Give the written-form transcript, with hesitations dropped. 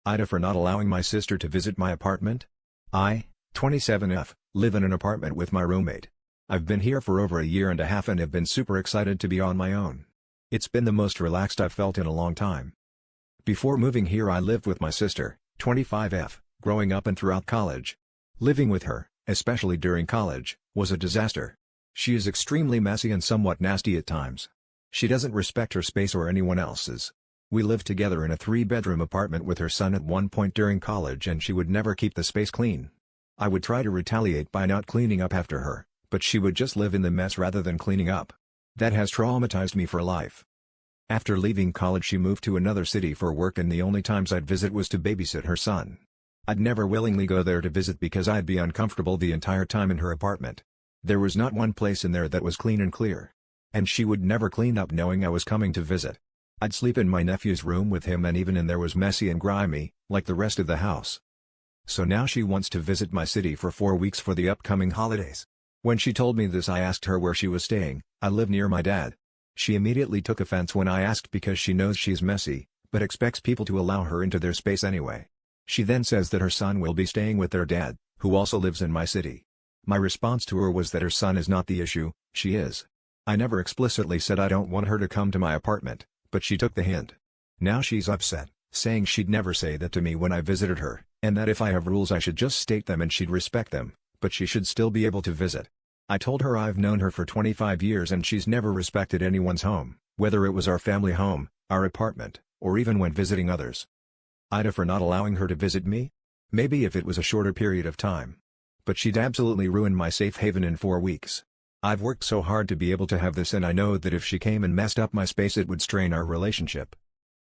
AITA for not allowing my sister to visit my apartment. I, 27F, live in an apartment with my roommate. I've been here for over a year and a half and have been super excited to be on my own. It's been the most relaxed I've felt in a long time. Before moving here I lived with my sister, 25F, growing up and throughout college. Living with her, especially during college, was a disaster. She is extremely messy and somewhat nasty at times. She doesn't respect her space or anyone else's. We lived together in a 3-bedroom apartment with her son at one point during college and she would never keep the space clean. I would try to retaliate by not cleaning up after her, but she would just live in the mess rather than cleaning up. That has traumatized me for life. After leaving college she moved to another city for work and the only times I'd visit was to babysit her son. I'd never willingly go there to visit because I'd be uncomfortable the entire time in her apartment. There was not one place in there that was clean and clear. And she would never clean up knowing I was coming to visit. I'd sleep in my nephew's room with him and even in there was messy and grimy, like the rest of the house. So now she wants to visit my city for 4 weeks for the upcoming holidays. When she told me this I asked her where she was staying. I live near my dad. She immediately took offense when I asked because she knows she's messy, but expects people to allow her into their space anyway. She then says that her son will be staying with their dad, who also lives in my city. My response to her was that her son is not the issue, she is. I never explicitly said I don't want her to come to my apartment, but she took the hint. Now she's upset, saying she'd never say that to me when I visited her, and that if I have rules I should just state them and she'd respect them, but she should still be able to visit. I told her I've known her for 25 years and she's never respected anyone's home, whether it was our family home, our apartment, or even when visiting others. AITA for not allowing her to visit me? Maybe if it was a shorter period of time. But she'd absolutely ruin my safe haven in 4 weeks. I've worked so hard to be able to have this and I know that if she came and messed up my space it would strain our relationship.